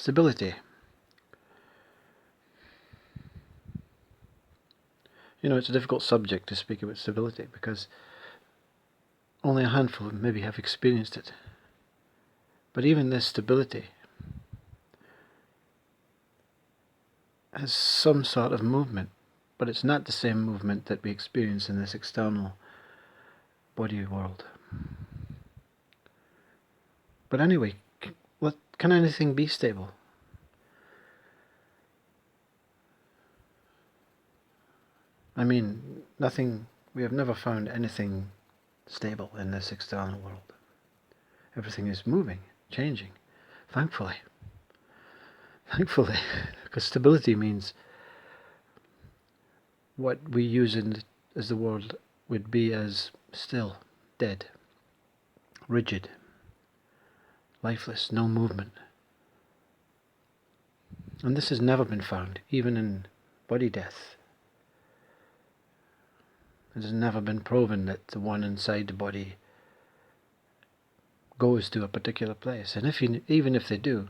Stability. It's a difficult subject to speak about stability because only a handful maybe have experienced it. But even this stability has some sort of movement, but it's not the same movement that we experience in this external body world. But anyway, can anything be stable? I mean, we have never found anything stable in this external world. Everything is moving, changing, thankfully. Thankfully, because stability means what we use as the world would be as still, dead, rigid, lifeless, no movement. And this has never been found, even in body death. It has never been proven that the one inside the body goes to a particular place. And even if they do,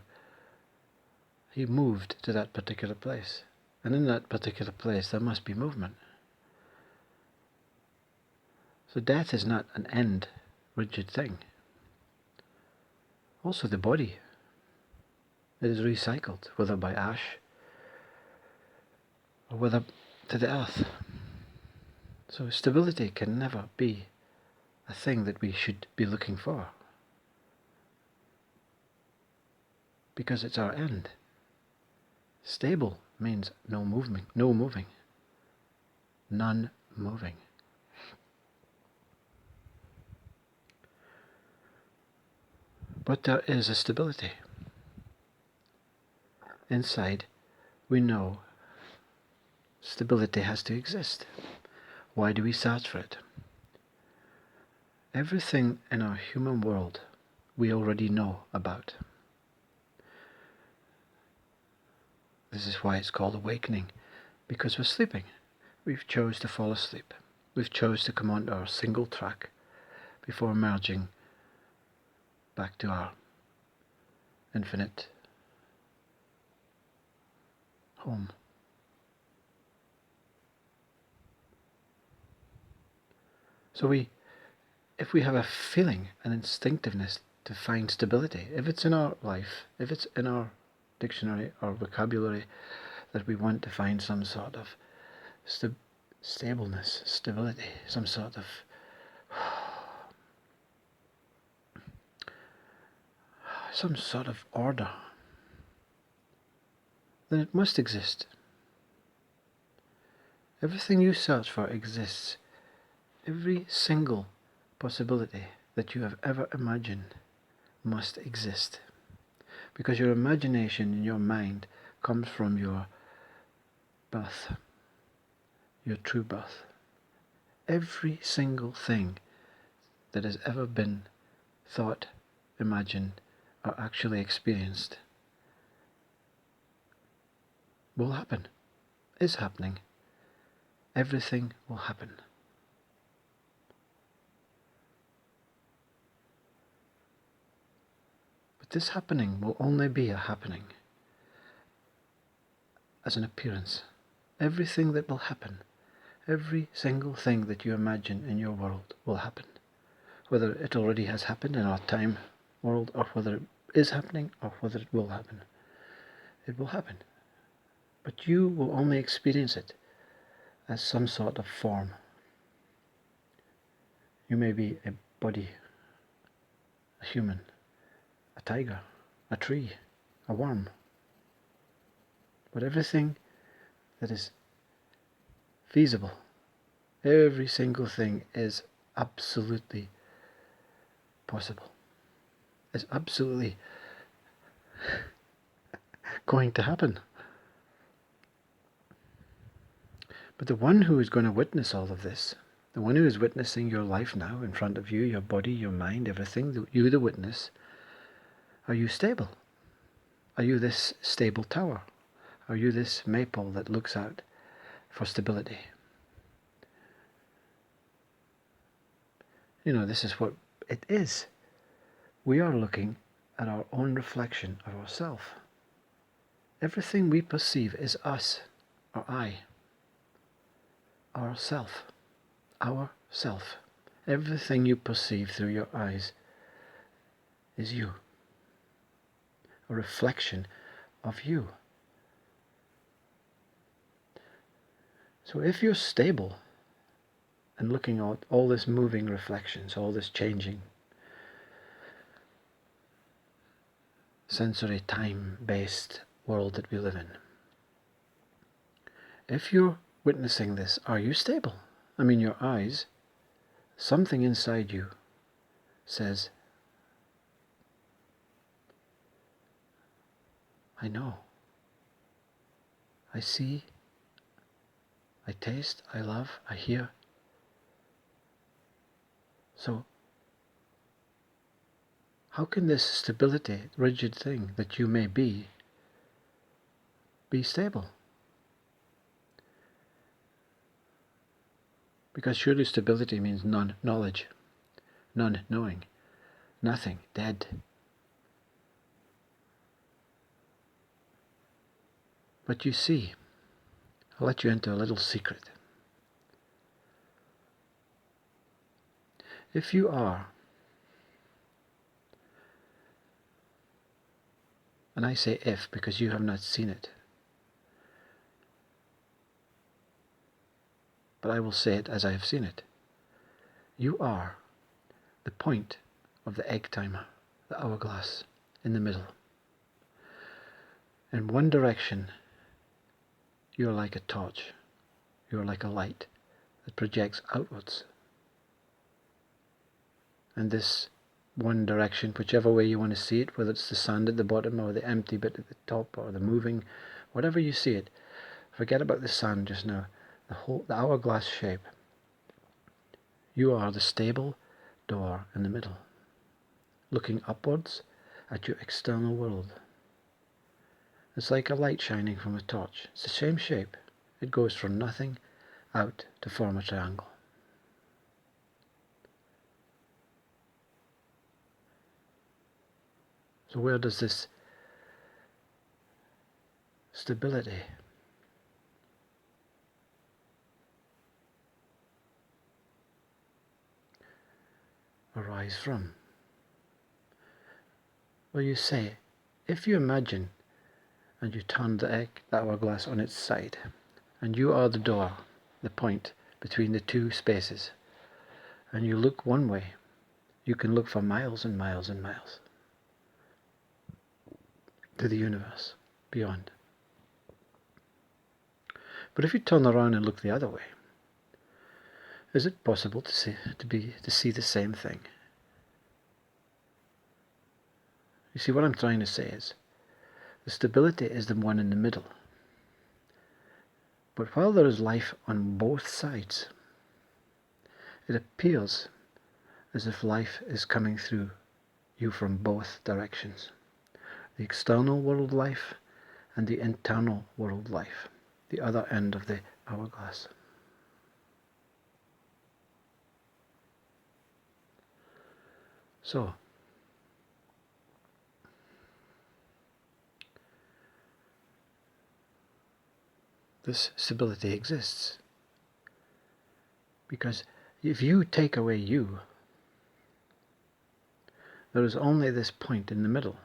he moved to that particular place. And in that particular place there must be movement. So death is not an end, rigid thing. Also the body, it is recycled, whether by ash or whether to the earth. So stability can never be a thing that we should be looking for, because it's our end. Stable means no moving, none moving. But there is a stability. Inside, we know stability has to exist. Why do we search for it? Everything in our human world we already know about. This is why it's called awakening, because we're sleeping. We've chose to fall asleep. We've chose to come onto our single track before merging back to our infinite home. So if we have a feeling, an instinctiveness to find stability, if it's in our life, if it's in our dictionary or vocabulary, that we want to find some sort of stableness, stability, some sort of order, then it must exist. Everything you search for exists. Every single possibility that you have ever imagined must exist. Because your imagination in your mind comes from your birth, your true birth. Every single thing that has ever been thought, imagined, or actually experienced will happen, is happening. Everything will happen. But this happening will only be a happening as an appearance. Everything that will happen, every single thing that you imagine in your world will happen. Whether it already has happened in our time world, or whether it is happening, or whether it will happen. It will happen. But you will only experience it as some sort of form. You may be a body, a human, a tiger, a tree, a worm. But everything that is feasible, every single thing is absolutely possible. Is absolutely going to happen. But the one who is going to witness all of this, the one who is witnessing your life now in front of you, your body, your mind, everything, you the witness, are you stable? Are you this stable tower? Are you this maple that looks out for stability? This is what it is. We are looking at our own reflection of ourselves. Everything we perceive is us, or I, our self, our self. Everything you perceive through your eyes is you, a reflection of you. So if you're stable and looking at all this moving reflections, all this changing, sensory time-based world that we live in, if you're witnessing this, are you stable? I mean, your eyes, something inside you says, I know, I see, I taste, I love, I hear. So how can this stability, rigid thing that you may be stable? Because surely stability means non-knowledge, non-knowing, nothing, dead. But you see, I'll let you into a little secret. If you are, and I say if because you have not seen it, but I will say it as I have seen it, you are the point of the egg timer, the hourglass in the middle. In one direction, you are like a torch, you are like a light that projects outwards. And this one direction, whichever way you want to see it, whether it's the sand at the bottom or the empty bit at the top or the moving, whatever you see it, forget about the sand just now, the hourglass shape. You are the stable door in the middle, looking upwards at your external world. It's like a light shining from a torch. It's the same shape. It goes from nothing out to form a triangle. So where does this stability arise from? Well, you say, if you imagine and you turn the hourglass on its side, and you are the door, the point between the two spaces, and you look one way, you can look for miles and miles and miles to the universe beyond. But if you turn around and look the other way, is it possible to see the same thing? You see, what I'm trying to say is, the stability is the one in the middle. But while there is life on both sides, it appears as if life is coming through you from both directions. The external world life and the internal world life, the other end of the hourglass. So, this stability exists because if you take away you, there is only this point in the middle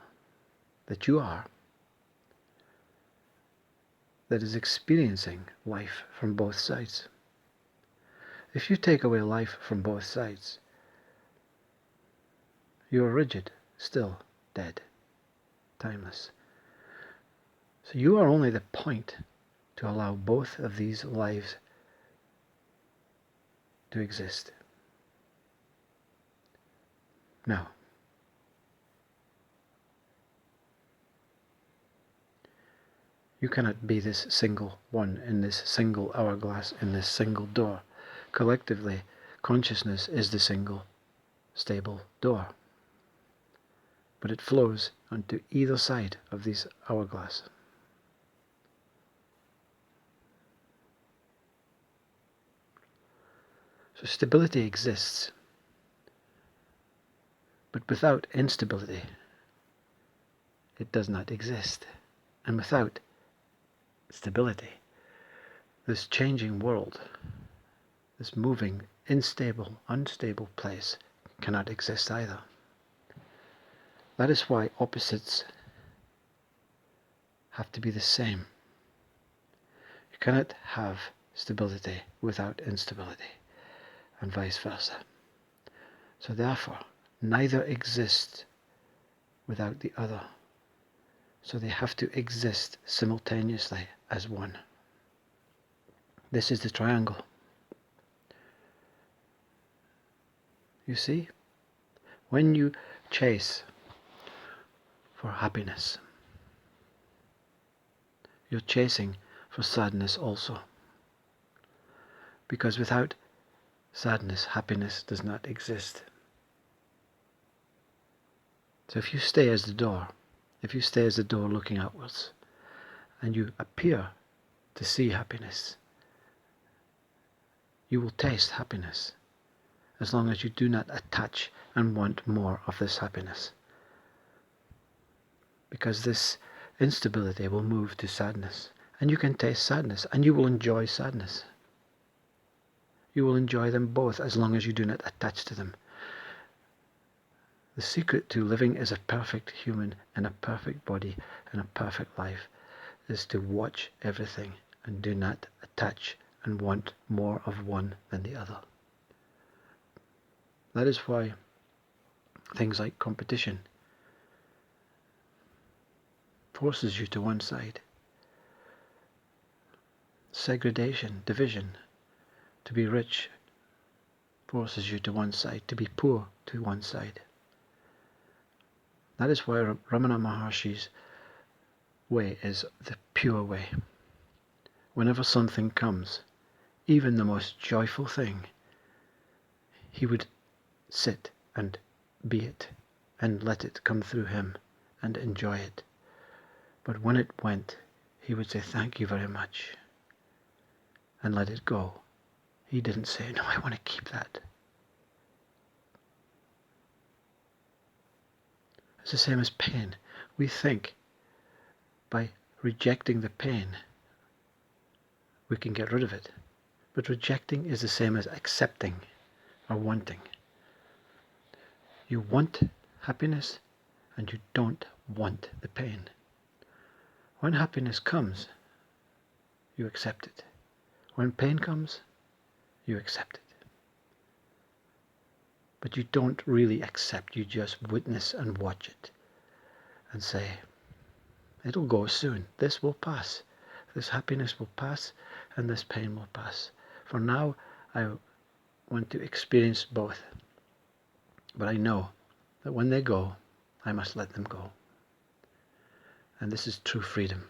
that you are, that is experiencing life from both sides. If you take away life from both sides, you are rigid, still, dead, timeless. So you are only the point to allow both of these lives to exist. Now, you cannot be this single one in this single hourglass, in this single door. Collectively, consciousness is the single stable door. But it flows onto either side of this hourglass. So stability exists, but without instability, it does not exist. And without stability. This changing world, this moving, unstable place cannot exist either. That is why opposites have to be the same. You cannot have stability without instability, and vice versa. So therefore, neither exists without the other. So they have to exist simultaneously as one. This is the triangle. You see? When you chase for happiness, you're chasing for sadness also. Because without sadness, happiness does not exist. So if you stay as the door looking outwards, and you appear to see happiness, you will taste happiness, as long as you do not attach and want more of this happiness. Because this instability will move to sadness, and you can taste sadness, and you will enjoy sadness. You will enjoy them both as long as you do not attach to them. The secret to living as a perfect human in a perfect body and a perfect life is to watch everything and do not attach and want more of one than the other. That is why things like competition forces you to one side. Segregation, division, to be rich forces you to one side, to be poor to one side. That is why Ramana Maharshi's way is the pure way. Whenever something comes, even the most joyful thing, he would sit and be it and let it come through him and enjoy it. But when it went, he would say, "Thank you very much," and let it go. He didn't say, "No, I want to keep that." It's the same as pain. We think by rejecting the pain, we can get rid of it. But rejecting is the same as accepting or wanting. You want happiness and you don't want the pain. When happiness comes, you accept it. When pain comes, you accept it. But you don't really accept, you just witness and watch it and say, "It'll go soon, this will pass, this happiness will pass and this pain will pass. For now, I want to experience both. But I know that when they go, I must let them go." And this is true freedom.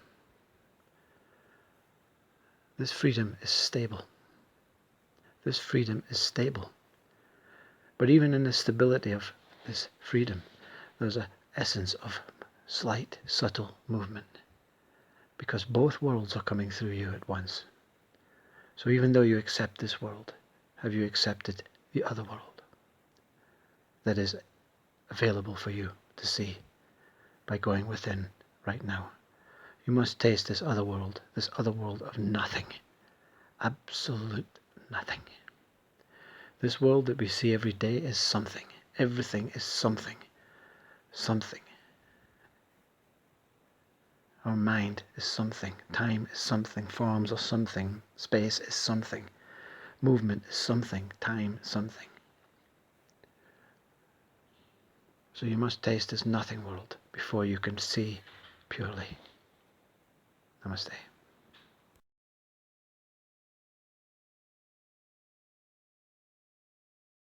This freedom is stable. This freedom is stable. But even in the stability of this freedom, there's an essence of slight, subtle movement. Because both worlds are coming through you at once. So even though you accept this world, have you accepted the other world that is available for you to see by going within right now? You must taste this other world of nothing. Absolute nothing. This world that we see every day is something. Everything is something. Something. Our mind is something. Time is something. Forms are something. Space is something. Movement is something. Time is something. So you must taste this nothing world before you can see purely. Namaste.